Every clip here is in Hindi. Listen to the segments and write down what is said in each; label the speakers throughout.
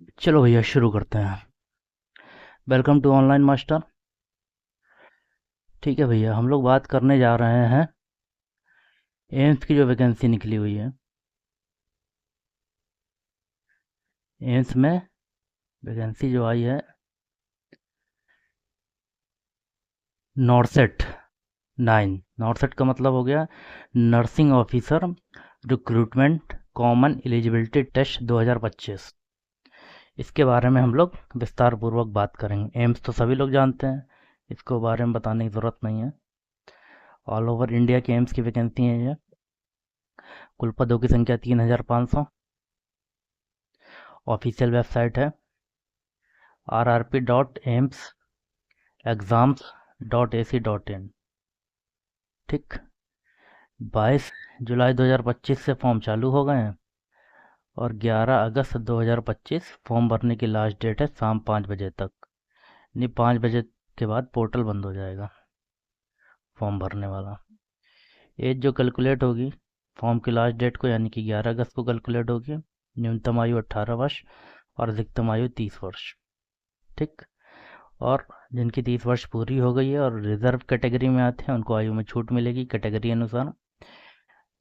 Speaker 1: चलो भैया शुरू करते हैं। Welcome to online master. ठीक है भैया, हम लोग बात करने जा रहे हैं एम्स की जो वैकेंसी निकली हुई है। एम्स में वैकेंसी जो आई है, नॉर्सेट 9। नॉर्सेट का मतलब हो गया nursing officer recruitment common eligibility test 2025। इसके बारे में हम लोग विस्तार पूर्वक बात करेंगे। एम्स तो सभी लोग जानते हैं, इसको बारे में बताने की ज़रूरत नहीं है। ऑल ओवर इंडिया के एम्स की वैकेंसी है ये। कुल पदों की संख्या 3500। ऑफिशियल वेबसाइट है rrp.aimsexams.ac.in। ठीक। 22 जुलाई 2025 से फॉर्म चालू हो गए हैं और 11 अगस्त 2025 फॉर्म भरने की लास्ट डेट है शाम 5 बजे तक। नहीं, 5 बजे के बाद पोर्टल बंद हो जाएगा फॉर्म भरने वाला। एज जो कैलकुलेट होगी फॉर्म की लास्ट डेट को, यानी कि 11 अगस्त को कैलकुलेट होगी। न्यूनतम आयु 18 वर्ष और अधिकतम आयु 30 वर्ष। ठीक। और जिनकी 30 वर्ष पूरी हो गई है और रिजर्व कैटेगरी में आते हैं उनको आयु में छूट मिलेगी कैटेगरी अनुसार।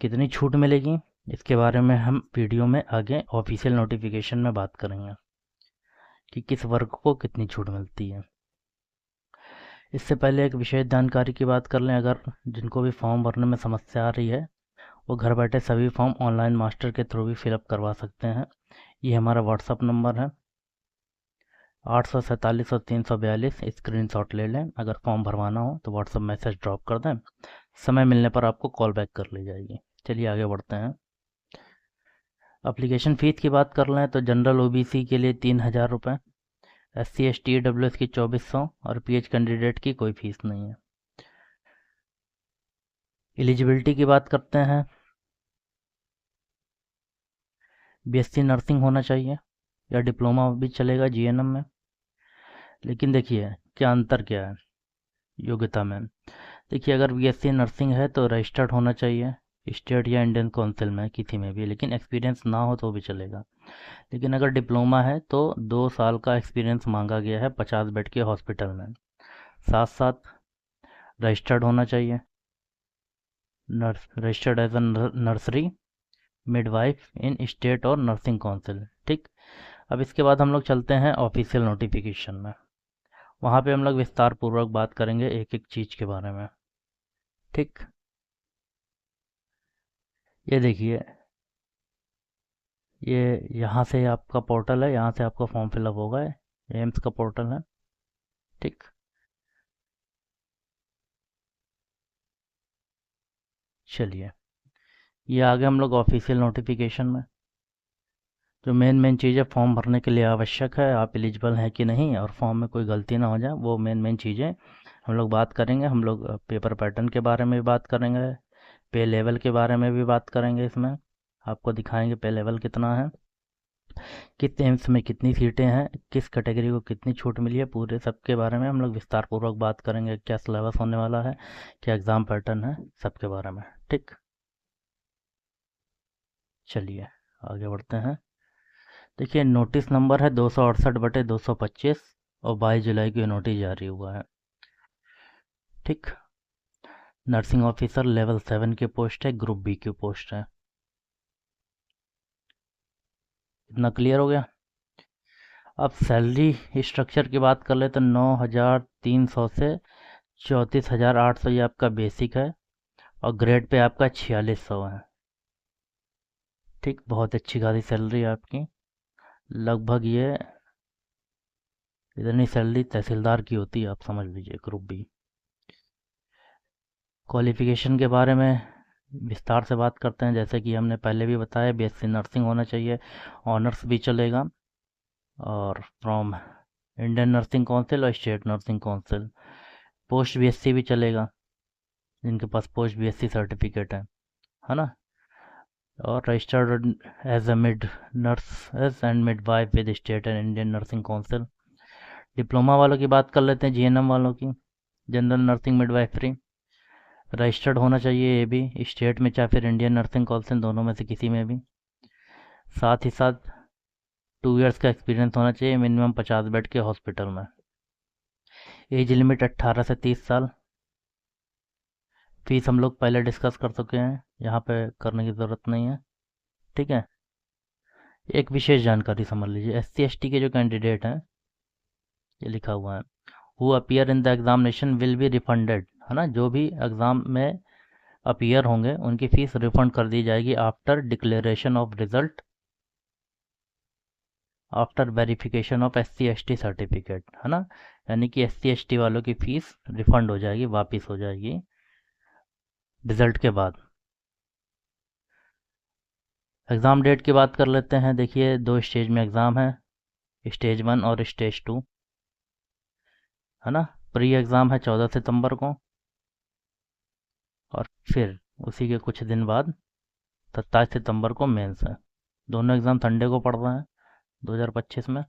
Speaker 1: कितनी छूट मिलेगी इसके बारे में हम वीडियो में आगे ऑफिशियल नोटिफिकेशन में बात करेंगे कि किस वर्ग को कितनी छूट मिलती है। इससे पहले एक विशेष जानकारी की बात कर लें। अगर जिनको भी फॉर्म भरने में समस्या आ रही है वो घर बैठे सभी फॉर्म ऑनलाइन मास्टर के थ्रू भी फिलअप करवा सकते हैं। ये हमारा व्हाट्सअप नंबर है 847 और 342। स्क्रीन शॉट ले लें। अगर फॉर्म भरवाना हो तो व्हाट्सअप मैसेज ड्रॉप कर दें, समय मिलने पर आपको कॉल बैक कर ली जाएगी। चलिए आगे बढ़ते हैं। अप्लीकेशन फ़ीस की बात कर लें तो जनरल ओबीसी के लिए 3000 रुपये, SC ST EWS की 2400 और PH कैंडिडेट की कोई फीस नहीं है। एलिजिबिलिटी की बात करते हैं। BSc नर्सिंग होना चाहिए या डिप्लोमा भी चलेगा GNM में। लेकिन देखिए क्या अंतर क्या है योग्यता में। देखिए अगर BSc नर्सिंग है तो रजिस्टर्ड होना चाहिए स्टेट या इंडियन काउंसिल में किसी में भी, लेकिन एक्सपीरियंस ना हो तो भी चलेगा। लेकिन अगर डिप्लोमा है तो 2 साल का एक्सपीरियंस मांगा गया है 50 बेड के हॉस्पिटल में। साथ साथ रजिस्टर्ड होना चाहिए, registered as a nursery midwife in state और नर्सिंग काउंसिल। ठीक। अब इसके बाद हम लोग चलते हैं ऑफिशियल नोटिफिकेशन में। वहाँ पे हम लोग विस्तार पूर्वक बात करेंगे एक एक चीज़ के बारे में। ठीक। ये देखिए, ये यहाँ से आपका पोर्टल है, यहाँ से आपका फॉर्म फिलअप होगा। एम्स का पोर्टल है। ठीक। चलिए, ये आगे हम लोग ऑफिशियल नोटिफिकेशन में जो मेन मेन चीज़ें फॉर्म भरने के लिए आवश्यक है, आप एलिजिबल हैं कि नहीं और फॉर्म में कोई गलती ना हो जाए, वो मेन मेन चीज़ें हम लोग बात करेंगे। हम लोग पेपर पैटर्न के बारे में भी बात करेंगे, पे लेवल के बारे में भी बात करेंगे। इसमें आपको दिखाएंगे पे लेवल कितना है, किस एम्स में कितनी सीटें हैं, किस कैटेगरी को कितनी छूट मिली है, पूरे सब के बारे में हम लोग विस्तार पूर्वक बात करेंगे। क्या सिलेबस होने वाला है, क्या एग्ज़ाम पैटर्न है, सबके बारे में। ठीक। चलिए आगे बढ़ते हैं। देखिए नोटिस नंबर है 268/225 और 22 जुलाई को ये नोटिस जारी हुआ है। ठीक। नर्सिंग ऑफिसर लेवल 7 की पोस्ट है, ग्रुप बी की पोस्ट है। इतना क्लियर हो गया। अब सैलरी स्ट्रक्चर की बात कर ले तो 9300 से 34,800 ये आपका बेसिक है और ग्रेड पे आपका 4600 है। ठीक। बहुत अच्छी खासी सैलरी है आपकी। लगभग ये इतनी सैलरी तहसीलदार की होती है, आप समझ लीजिए, ग्रुप बी। क्वालिफ़िकेशन के बारे में विस्तार से बात करते हैं। जैसे कि हमने पहले भी बताया, BSc नर्सिंग होना चाहिए, ऑनर्स भी चलेगा, और फ्रॉम इंडियन नर्सिंग काउंसिल और state nursing council. Post BSc भी चलेगा जिनके पास पोस्ट BSc सर्टिफिकेट है ना। और registered as a mid nurse and midwife with state and Indian nursing council. Diploma वालों की बात कर लेते हैं, GNM वालों की, जनरल नर्सिंग मिडवाइफरी। रजिस्टर्ड होना चाहिए ये भी स्टेट में चाहे फिर इंडियन नर्सिंग काउंसिल, दोनों में से किसी में भी। साथ ही साथ 2 इयर्स का एक्सपीरियंस होना चाहिए, मिनिमम 50 बेड के हॉस्पिटल में। एज लिमिट 18 से 30 साल। फीस हम लोग पहले डिस्कस कर चुके हैं, यहाँ पे करने की ज़रूरत नहीं है। ठीक है। एक विशेष जानकारी समझ लीजिए, SC ST के जो कैंडिडेट हैं, ये लिखा हुआ है, who appear in the examination will be refunded, है ना, जो भी एग्ज़ाम में अपीयर होंगे उनकी फ़ीस रिफ़ंड कर दी जाएगी after declaration of result, after verification of SC ST certificate, है ना। यानी कि SC ST वालों की फ़ीस रिफ़ंड हो जाएगी, वापस हो जाएगी रिज़ल्ट के बाद। एग्ज़ाम डेट की बात कर लेते हैं। देखिए, 2 स्टेज में एग्ज़ाम है, स्टेज 1 और स्टेज 2, है ना। प्री एग्ज़ाम है 14 सितंबर को, और फिर उसी के कुछ दिन बाद 27 सितंबर को मेंस है। दोनों एग्ज़ाम संडे को पड़ रहे हैं 2025 में,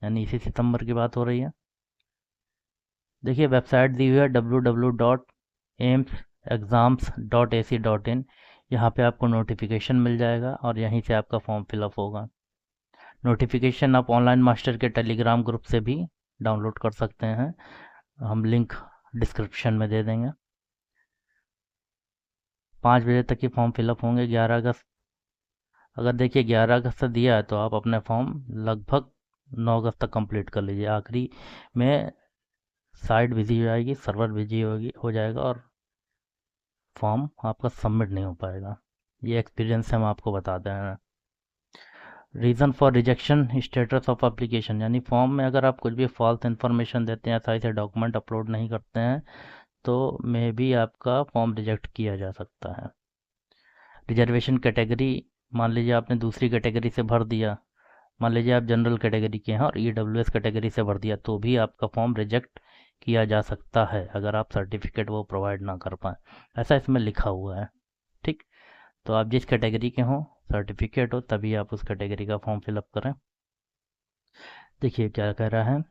Speaker 1: यानी इसी सितंबर की बात हो रही है। देखिए, वेबसाइट दी हुई है www.aimsexams.ac.in। यहाँ पे आपको नोटिफिकेशन मिल जाएगा और यहीं से आपका फॉर्म फिलअप होगा। नोटिफिकेशन आप ऑनलाइन मास्टर के टेलीग्राम ग्रुप से भी डाउनलोड कर सकते हैं, हम लिंक डिस्क्रिप्शन में दे देंगे। 5 बजे तक ही फॉर्म फिलअप होंगे 11 अगस्त। अगर देखिए 11 अगस्त से दिया है तो आप अपने फॉर्म लगभग 9 अगस्त तक कंप्लीट कर लीजिए। आखिरी में साइट बिजी हो जाएगी, सर्वर बिजी हो जाएगा और फॉर्म आपका सबमिट नहीं हो पाएगा। ये एक्सपीरियंस से हम आपको बताते हैं। Reason for rejection status of application, यानी फॉर्म में अगर आप कुछ भी फॉल्स इन्फॉर्मेशन देते हैं, सही से डॉक्यूमेंट अपलोड नहीं करते हैं, तो मे भी आपका फॉर्म रिजेक्ट किया जा सकता है। रिजर्वेशन कैटेगरी, मान लीजिए आपने दूसरी कैटेगरी से भर दिया, मान लीजिए आप जनरल कैटेगरी के हैं और EWS कैटेगरी से भर दिया, तो भी आपका फॉर्म रिजेक्ट किया जा सकता है अगर आप सर्टिफिकेट वो प्रोवाइड ना कर पाएँ, ऐसा इसमें लिखा हुआ है। ठीक। तो आप जिस कैटेगरी के हों, सर्टिफिकेट हो, तभी आप उस कैटेगरी का फॉर्म फिलअप करें। देखिए क्या कह रहा है,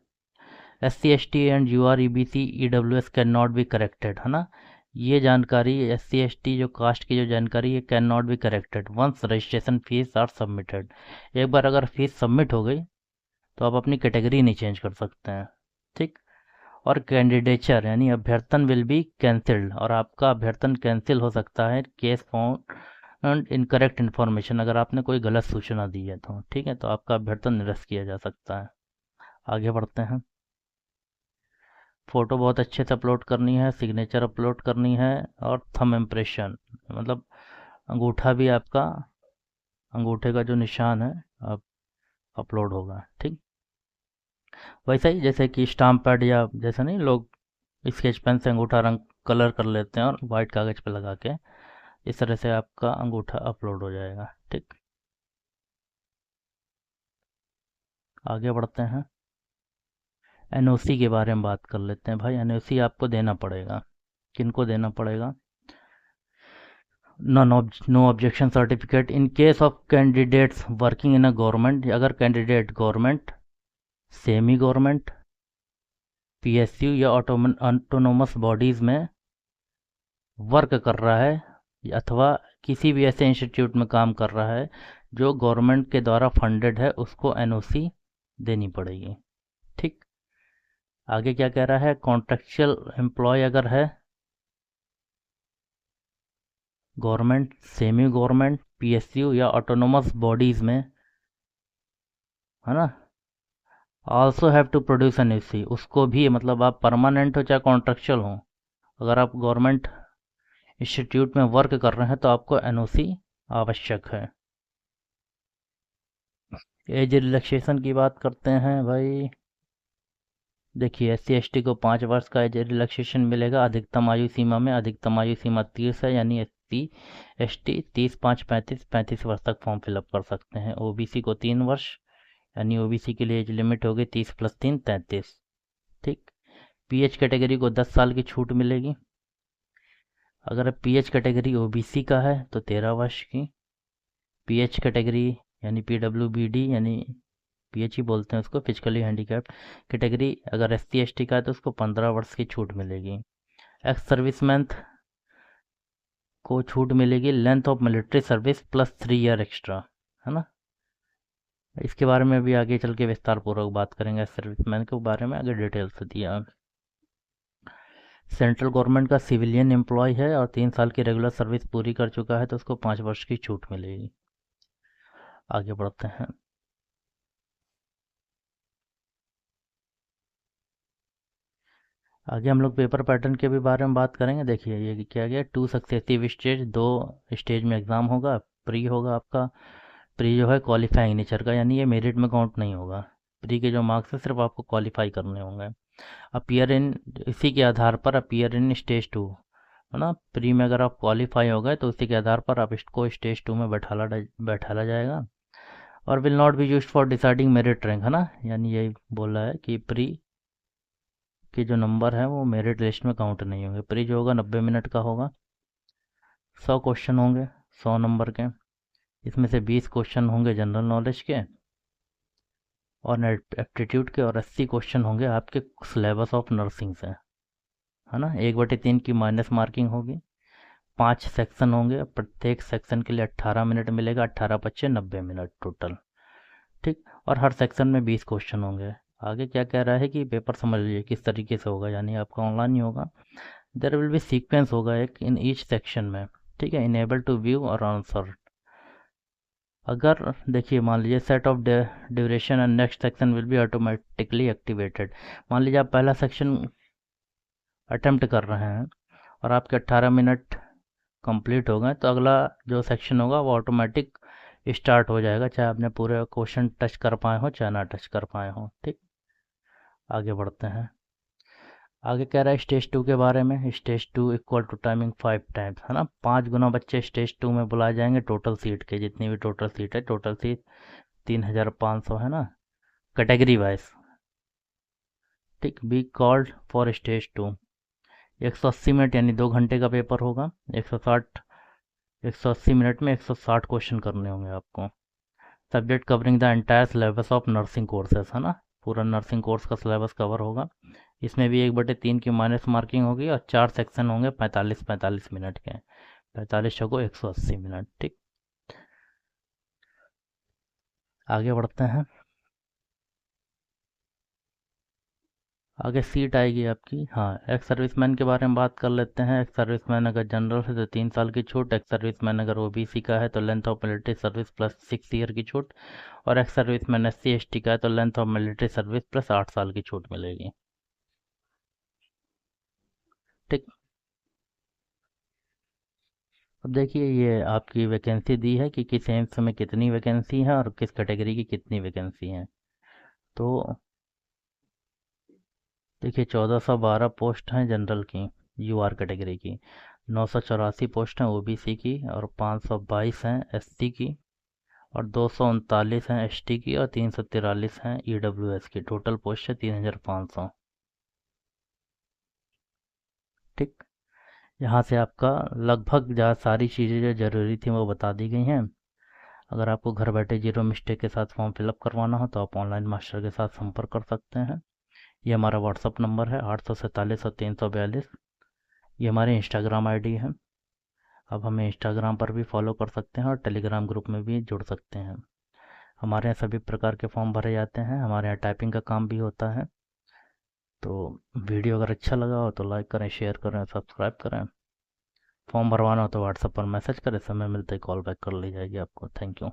Speaker 1: SC ST and UR EBC EWS can not be corrected, है ना। ये जानकारी SC ST जो कास्ट की जो जानकारी है, can not be corrected once registration fees are submitted. एक बार अगर फीस सबमिट हो गई तो आप अपनी कैटेगरी नहीं चेंज कर सकते हैं। ठीक। और कैंडिडेचर यानी अभ्यर्थन विल बी कैंसिल्ड, और आपका अभ्यर्थन कैंसिल हो सकता है केस फाउंड इनकरेक्ट इन्फॉर्मेशन, अगर आपने कोई गलत सूचना दी है तो। ठीक है, तो आपका अभ्यर्थन निरस्त किया जा सकता है। आगे बढ़ते हैं। फ़ोटो बहुत अच्छे से अपलोड करनी है, सिग्नेचर अपलोड करनी है, और थंब इम्प्रेशन, मतलब अंगूठा भी आपका, अंगूठे का जो निशान है आप अपलोड होगा। ठीक। वैसा ही जैसे कि स्टाम्प पैड, या जैसे नहीं लोग स्केच पेन से अंगूठा रंग कलर कर लेते हैं और वाइट कागज़ पे लगा के, इस तरह से आपका अंगूठा अपलोड हो जाएगा। ठीक। आगे बढ़ते हैं। NOC के बारे में बात कर लेते हैं। भाई NOC आपको देना पड़ेगा। किनको देना पड़ेगा? No objection certificate in case of candidates working in a government, अगर candidate government, semi government, PSU या ऑटोनोमस बॉडीज़ में वर्क कर रहा है, अथवा किसी भी ऐसे इंस्टीट्यूट में काम कर रहा है जो गवर्नमेंट के द्वारा फंडेड है, उसको NOC देनी पड़ेगी। ठीक। आगे क्या कह रहा है, कॉन्ट्रेक्चुअल एम्प्लॉय अगर है, गवर्नमेंट, सेमी गवर्नमेंट, PSU या ऑटोनोमस बॉडीज़ में, है ना, also have to produce NOC, उसको भी, मतलब आप परमानेंट हो चाहे कॉन्ट्रेक्चुअल हो, अगर आप गवर्नमेंट इंस्टीट्यूट में वर्क कर रहे हैं तो आपको NOC आवश्यक है। एज रिलैक्सेशन की बात करते हैं भाई। देखिए SC ST को 5 वर्ष का एज रिलैक्सेशन मिलेगा अधिकतम आयु सीमा में। अधिकतम आयु सीमा 30 है, यानी SC ST 30 5 35 वर्ष तक फॉर्म फिलअप कर सकते हैं। OBC को 3 वर्ष, यानी OBC के लिए एज लिमिट होगी 30 + 3 33। ठीक। PH कैटेगरी को 10 साल की छूट मिलेगी। अगर PH कैटेगरी OBC का है तो 13 वर्ष की। PH कैटेगरी यानी PWBD, यानी PH ही बोलते हैं उसको, फिजिकली हैंडीकैप्ड कैटेगरी, अगर SC ST का है तो उसको 15 वर्ष की छूट मिलेगी। एक्स सर्विसमैन को छूट मिलेगी length of military service +3 year extra, है ना। इसके बारे में भी आगे चल के विस्तार पूर्वक बात करेंगे। सर्विसमैन के बारे में आगे डिटेल्स दिया। सेंट्रल गवर्नमेंट का सिविलियन एम्प्लॉय है और 3 साल की रेगुलर सर्विस पूरी कर चुका है तो उसको 5 वर्ष की छूट मिलेगी। आगे बढ़ते हैं। आगे हम लोग पेपर पैटर्न के भी बारे में बात करेंगे। देखिए ये क्या गया, 2 सक्सेसिव स्टेज, 2 स्टेज में एग्ज़ाम होगा। प्री होगा आपका, प्री जो है क्वालिफाइंग नेचर का, यानी ये मेरिट में काउंट नहीं होगा। प्री के जो मार्क्स है सिर्फ आपको क्वालिफाई करने होंगे। अपीयर इन, इसी के आधार पर अपीयर इन स्टेज 2 है ना। प्री में अगर आप क्वालिफाई हो गए तो उसी के आधार पर आप इसको स्टेज 2 में बैठाला जाएगा। और will not be used for deciding merit rank, है ना। यानी यही बोल रहा है कि प्री के जो नंबर हैं वो मेरिट लिस्ट में काउंट नहीं होंगे। प्री जो होगा 90 मिनट का होगा, 100 क्वेश्चन होंगे, 100 नंबर के। इसमें से 20 क्वेश्चन होंगे जनरल नॉलेज के और एप्टीट्यूड के, और 80 क्वेश्चन होंगे आपके सिलेबस ऑफ नर्सिंग से, है ना। 1/3 की माइनस मार्किंग होगी। 5 सेक्शन होंगे, प्रत्येक सेक्शन के लिए 18 मिनट मिलेगा, 18×5 = 90 मिनट टोटल। ठीक। और हर सेक्शन में 20 क्वेश्चन होंगे। आगे क्या कह रहा है कि पेपर समझ लीजिए किस तरीके से होगा, यानी आपका ऑनलाइन ही होगा। देयर विल बी सीक्वेंस होगा एक इन ईच सेक्शन में, ठीक है। इनेबल टू व्यू और आंसर। अगर देखिए मान लीजिए set of duration and next section will be automatically activated. मान लीजिए आप पहला सेक्शन अटेम्प्ट कर रहे हैं और आपके 18 मिनट कंप्लीट हो गए तो अगला जो सेक्शन होगा वो ऑटोमेटिक स्टार्ट हो जाएगा, चाहे आपने पूरे क्वेश्चन टच कर पाए हो चाहे ना टच कर पाए हो। ठीक। आगे बढ़ते हैं। आगे कह रहा है स्टेज 2 के बारे में। Stage 2 equal to timing 5 times, है ना। 5 गुना बच्चे स्टेज 2 में बुलाए जाएंगे टोटल सीट के, जितनी भी टोटल सीट है। टोटल सीट 3500 है ना, कैटेगरी वाइज। ठीक। Be called for stage 2। 180 minute यानी 2 घंटे का पेपर होगा। 180 मिनट में 160 क्वेश्चन करने होंगे आपको। Subject covering the entire syllabus of nursing courses, है ना। पूरा नर्सिंग कोर्स का सिलेबस कवर होगा। इसमें भी 1/3 की माइनस मार्किंग होगी और 4 सेक्शन होंगे 45-45 मिनट के। 45 को 180 मिनट। ठीक। आगे बढ़ते हैं। आगे सीट आएगी आपकी। हाँ, एक्स सर्विसमैन के बारे में बात कर लेते हैं। एक्स सर्विसमैन अगर जनरल है तो 3 साल की छूट। एक्स सर्विसमैन अगर ओबीसी का है तो length of military service plus 6 year की छूट। और एक्स सर्विसमैन SC ST का है तो length of military service plus 8 साल की छूट मिलेगी। ठीक। अब देखिए ये आपकी वैकेंसी दी है कि किस एम्स में कितनी वैकेंसी है और किस कैटेगरी की कितनी वैकेंसी है। तो देखिए 1412 पोस्ट हैं जनरल की, यूआर कैटेगरी की। 984 पोस्ट हैं ओबीसी की और 522 हैं एससी की और 239 हैं एसटी की और 343 हैं ईडब्ल्यूएस की। टोटल पोस्ट है 3500। ठीक। यहाँ से आपका लगभग जहाँ सारी चीज़ें जो ज़रूरी थी वो बता दी गई हैं। अगर आपको घर बैठे जीरो मिस्टेक के साथ फॉर्म फिलअप करवाना हो तो आप ऑनलाइन मास्टर के साथ संपर्क कर सकते हैं। ये हमारा व्हाट्सअप नंबर है 847 और 342। ये हमारी इंस्टाग्राम आईडी है। आप हमें इंस्टाग्राम पर भी फॉलो कर सकते हैं और टेलीग्राम ग्रुप में भी जुड़ सकते हैं। हमारे यहाँ सभी प्रकार के फॉर्म भरे जाते हैं। हमारे यहाँ टाइपिंग का काम भी होता है। तो वीडियो अगर अच्छा लगा हो तो लाइक करें, शेयर करें, सब्सक्राइब करें। फॉर्म भरवाना हो तो व्हाट्सएप पर मैसेज करें, समय मिलते ही कॉल बैक कर ली जाएगी आपको। Thank you.